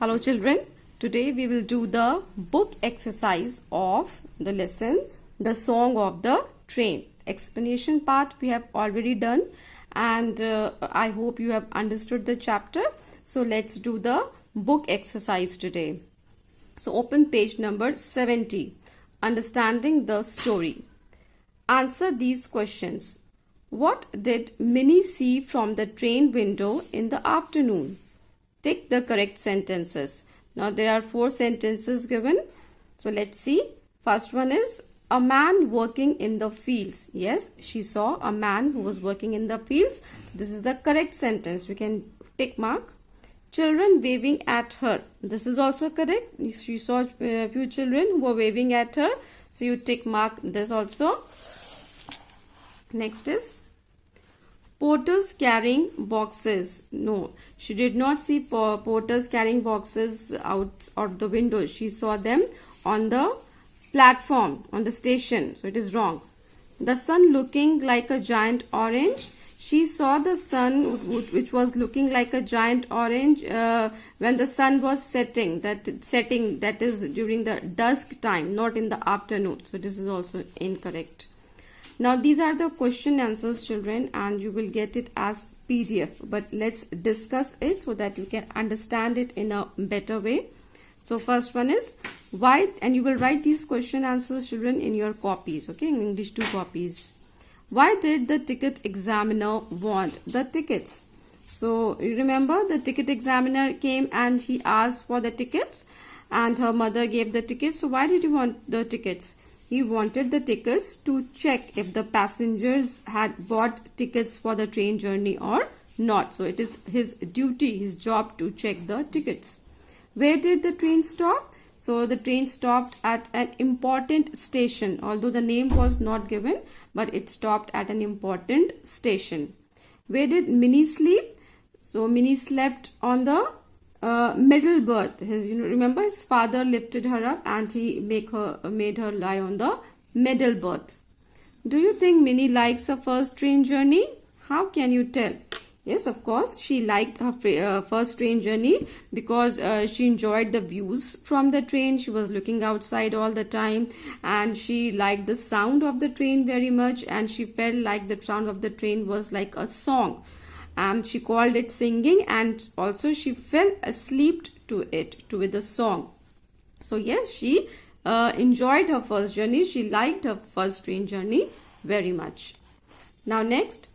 Hello children, today we will do the book exercise of the lesson The Song of the Train. Explanation part we have already done and I hope you have understood the chapter. So let's do the book exercise today. So open page number 70, Understanding the Story. Answer these questions. What did Minnie see from the train window in the afternoon? Tick the correct sentences. Now there are 4 sentences given. So let's see. First one is a man working in the fields. Yes, she saw a man who was working in the fields. So this is the correct sentence. We can tick mark. Children waving at her. This is also correct. She saw a few children who were waving at her. So you tick mark this also. Next is porters carrying boxes. No, she did not see porters carrying boxes out of the window. She saw them on the platform, on the station. So it is wrong. The sun looking like a giant orange. She saw the sun which was looking like a giant orange when the sun was setting. That is during the dusk time, not in the afternoon. So this is also incorrect. Now these are the question answers children and you will get it as PDF, but let's discuss it so that you can understand it in a better way. So first one is why, and you will write these question answers children in your copies, okay, in English 2 copies. Why did the ticket examiner want the tickets? So you remember the ticket examiner came and he asked for the tickets and her mother gave the tickets. So why did he want the tickets? He wanted the tickets to check if the passengers had bought tickets for the train journey or not. So it is his duty, his job to check the tickets. Where did the train stop? So the train stopped at an important station. Although the name was not given, but it stopped at an important station. Where did Minnie sleep? So Minnie slept on the middle berth. Remember his father lifted her up and he made her lie on the middle berth. Do you think Minnie likes her first train journey? How can you tell? Yes, of course, she liked her first train journey because she enjoyed the views from the train. She was looking outside all the time and she liked the sound of the train very much and she felt like the sound of the train was like a song. And she called it singing and also she fell asleep to it, with the song. So yes, she enjoyed her first journey. She liked her first train journey very much. Now next,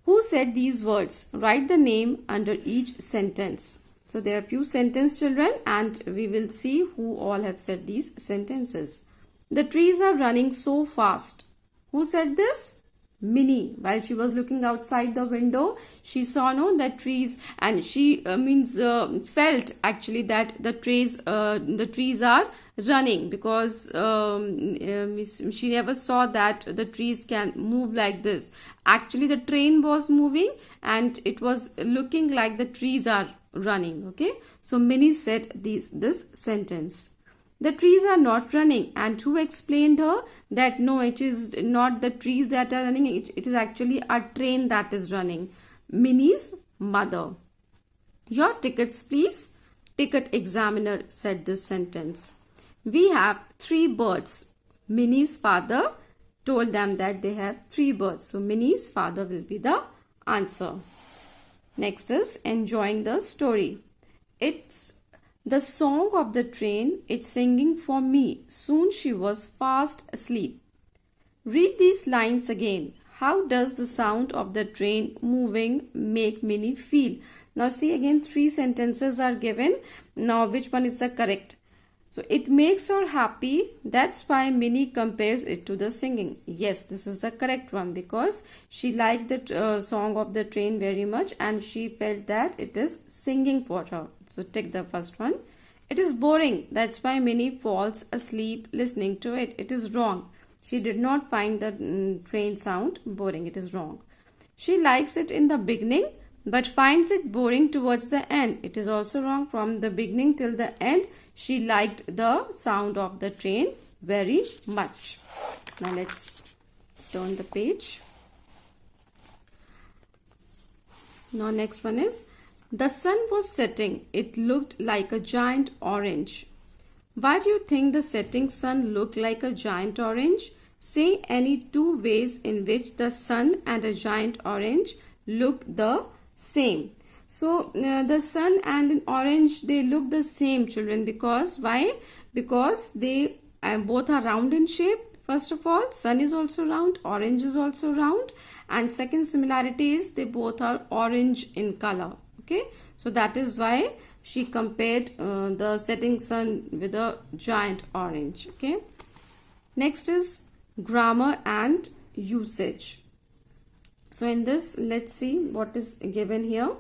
who said these words? Write the name under each sentence. So there are few sentence children and we will see who all have said these sentences. The trees are running so fast. Who said this? Minnie. While she was looking outside the window, she saw the trees and she felt actually that the trees are running because she never saw that the trees can move like this. Actually the train was moving and it was looking like the trees are running. Okay, so Minnie said this sentence. The trees are not running, and who explained her that no, it is not the trees that are running, it is actually a train that is running. Minnie's mother. Your tickets please. Ticket examiner said this sentence. We have 3 birds. Minnie's father told them that they have 3 birds. So Minnie's father will be the answer. Next is enjoying the story. It's the song of the train, it's singing for me. Soon she was fast asleep. Read these lines again. How does the sound of the train moving make Minnie feel? Now see again 3 sentences are given. Now which one is the correct? So it makes her happy. That's why Minnie compares it to the singing. Yes, this is the correct one because she liked the song of the train very much and she felt that it is singing for her. So take the first one. It is boring. That's why Minnie falls asleep listening to it. It is wrong. She did not find the train sound boring. It is wrong. She likes it in the beginning but finds it boring towards the end. It is also wrong. From the beginning till the end, she liked the sound of the train very much. Now let's turn the page. Now next one is The sun was setting. It looked like a giant orange. Why do you think the setting sun looked like a giant orange? Say any two ways in which the sun and a giant orange look the same. So the sun and an orange, they look the same, children, because why? Because they both are round in shape. First of all, sun is also round, orange is also round, and second similarity is they both are orange in color. Okay, so that is why she compared the setting sun with a giant orange. Okay, next is grammar and usage. So in this, let's see what is given here.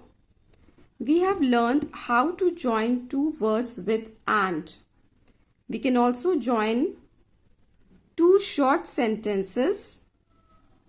We have learned how to join two words with and. We can also join two short sentences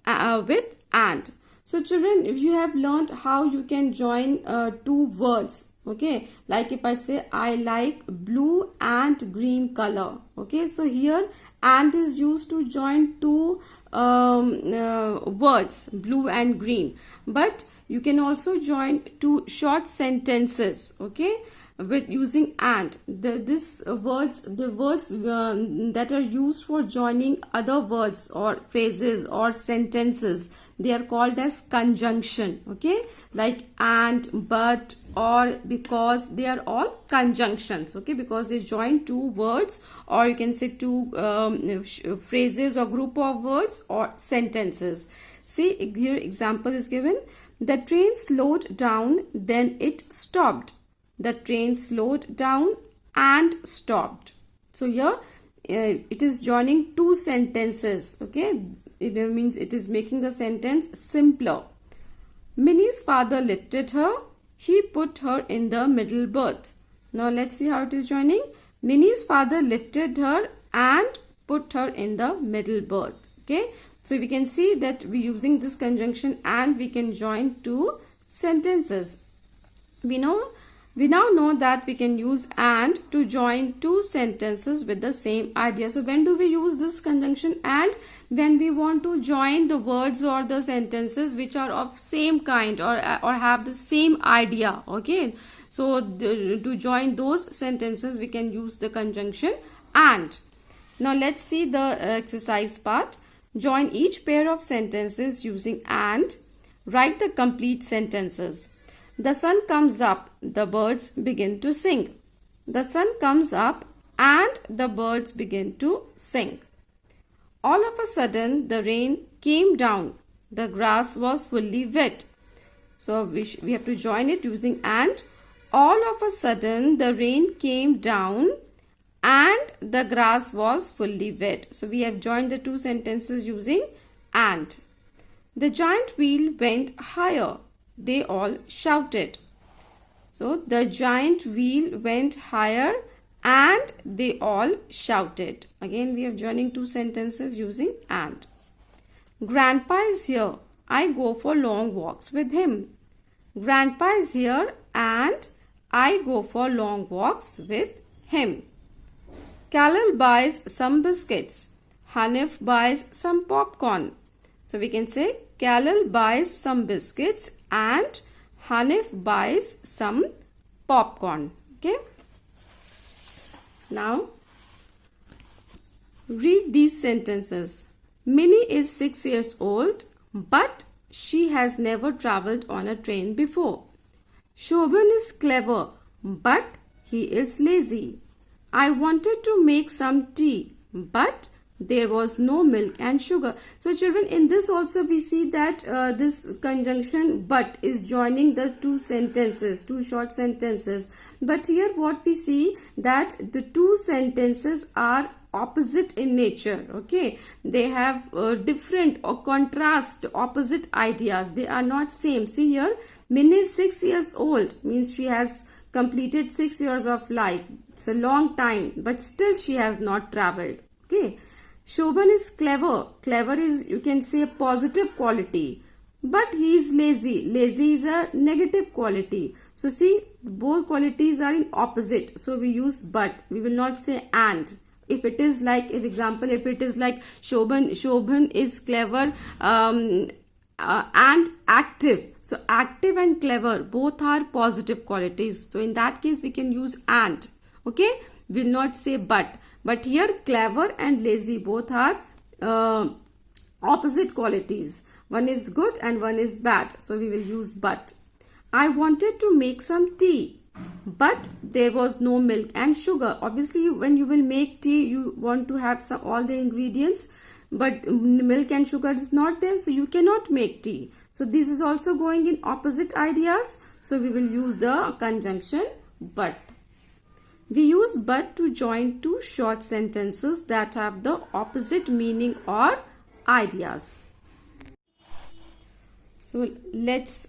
with and. So children, if you have learned how you can join two words, okay, like if I say I like blue and green color, okay, so here and is used to join two words, blue and green, but you can also join two short sentences, okay, with using and. The words that are used for joining other words or phrases or sentences, they are called as conjunction, okay, like and, but, or, because, they are all conjunctions, okay, because they join two words, or you can say two phrases or group of words or sentences. See, here example is given. The train slowed down, then it stopped. The train slowed down and stopped. So here it is joining two sentences, okay. It means it is making the sentence simpler. Minnie's father lifted her. He put her in the middle berth. Now let's see how it is joining. Minnie's father lifted her and put her in the middle berth. Okay. So we can see that we using this conjunction and we can join two sentences. We now know that we can use and to join two sentences with the same idea. So when do we use this conjunction and? When we want to join the words or the sentences which are of same kind or have the same idea, okay. So to join those sentences we can use the conjunction and. Now let's see the exercise part. Join each pair of sentences using and. Write the complete sentences. The sun comes up, the birds begin to sing. The sun comes up and the birds begin to sing. All of a sudden, the rain came down. The grass was fully wet. So we have to join it using and. All of a sudden, the rain came down and the grass was fully wet. So we have joined the two sentences using and. The giant wheel went higher. They all shouted. So the giant wheel went higher and they all shouted. Again we are joining two sentences using and. Grandpa is here. I go for long walks with him. Grandpa is here and I go for long walks with him. Khalil buys some biscuits. Hanif buys some popcorn. So we can say Khalil buys some biscuits and Hanif buys some popcorn. Okay. Now read these sentences. Minnie is 6 years old, but she has never traveled on a train before. Shobhan is clever, but he is lazy. I wanted to make some tea, but there was no milk and sugar. So children, in this also we see that this conjunction but is joining the two sentences, two short sentences. But here what we see that the two sentences are opposite in nature, okay. They have different or contrast opposite ideas. They are not same. See here, Minnie is 6 years old, means she has completed 6 years of life. It's a long time, but still she has not traveled, okay. Shobhan is clever. Clever is, you can say, a positive quality. But he is lazy. Lazy is a negative quality. So see, both qualities are in opposite. So we use but. We will not say and. If it is like, if it is like Shobhan is clever and active. So active and clever both are positive qualities. So in that case we can use and. Okay, will not say but. But here clever and lazy both are opposite qualities. One is good and one is bad. So we will use but. I wanted to make some tea, but there was no milk and sugar. Obviously, when you will make tea, you want to have all the ingredients, but milk and sugar is not there, so you cannot make tea. So this is also going in opposite ideas. So we will use the conjunction but. We use but to join two short sentences that have the opposite meaning or ideas. So let's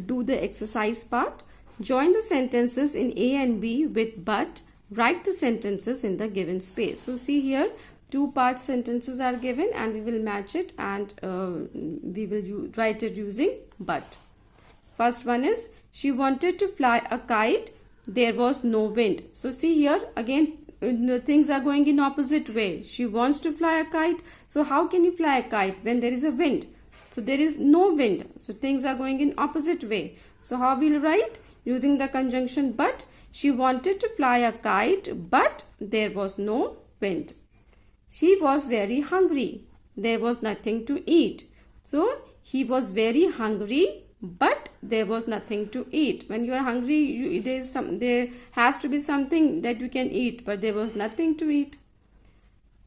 do the exercise part. Join the sentences in A and B with but. Write the sentences in the given space. So see here, two part sentences are given and we will match it, and we will write it using but. First one is, she wanted to fly a kite. There was no wind. So see here again, things are going in opposite way. She wants to fly a kite. So how can you fly a kite when there is a wind? So there is no wind. So things are going in opposite way. So how will write? Using the conjunction but. She wanted to fly a kite, but there was no wind. She was very hungry. There was nothing to eat. So he was very hungry, but there was nothing to eat. When you are hungry, there has to be something that you can eat, but there was nothing to eat.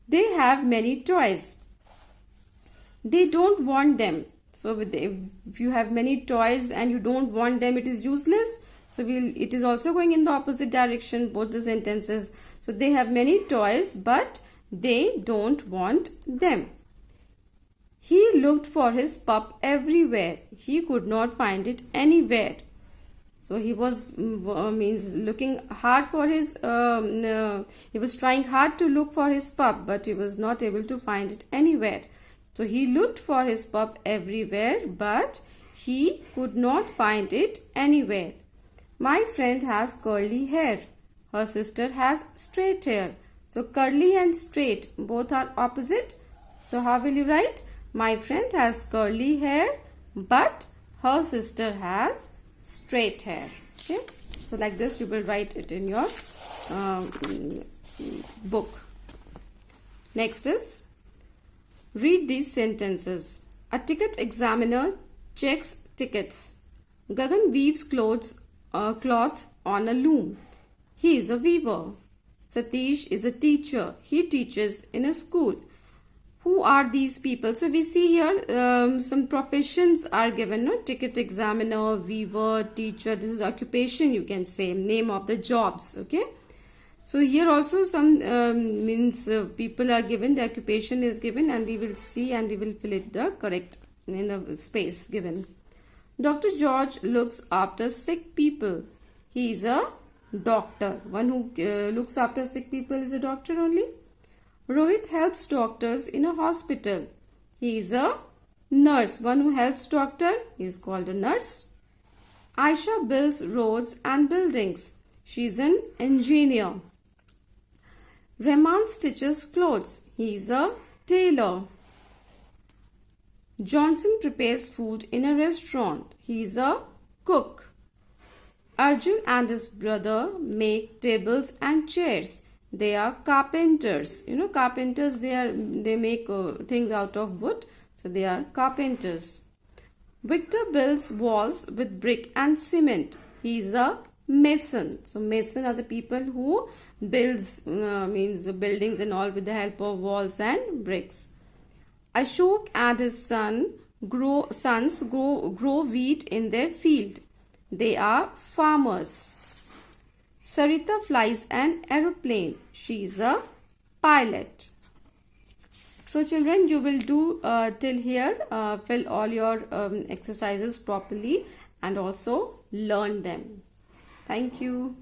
They have many toys. They don't want them. So if you have many toys and you don't want them, it is useless. So it is also going in the opposite direction, both the sentences. So they have many toys, but they don't want them. He looked for his pup everywhere. He could not find it anywhere. So he was looking hard for his. He was trying hard to look for his pup, but he was not able to find it anywhere. So he looked for his pup everywhere, but he could not find it anywhere. My friend has curly hair. Her sister has straight hair. So curly and straight both are opposite. So how will you write? My friend has curly hair, but her sister has straight hair. Okay. So like this you will write it in your book. Next is, read these sentences. A ticket examiner checks tickets. Gagan weaves cloth on a loom. He is a weaver. Satish is a teacher. He teaches in a school. Who are these people? So we see here some professions are given. No? Ticket examiner, weaver, teacher. This is occupation, you can say, name of the jobs. Okay. So here also some people are given, the occupation is given, and we will see and we will fill it the correct in the space given. Dr. George looks after sick people. He is a doctor. One who looks after sick people is a doctor only. Rohit helps doctors in a hospital. He is a nurse. One who helps doctor is called a nurse. Aisha builds roads and buildings. She is an engineer. Rahman stitches clothes. He is a tailor. Johnson prepares food in a restaurant. He is a cook. Arjun and his brother make tables and chairs. They are carpenters. You know, carpenters, they make things out of wood. So they are carpenters. Victor builds walls with brick and cement. He is a mason. So mason are the people who builds buildings and all with the help of walls and bricks. Ashok and his sons grow wheat in their field. They are farmers. Sarita flies an aeroplane. She is a pilot. So children, you will do till here, fill all your exercises properly and also learn them. Thank you.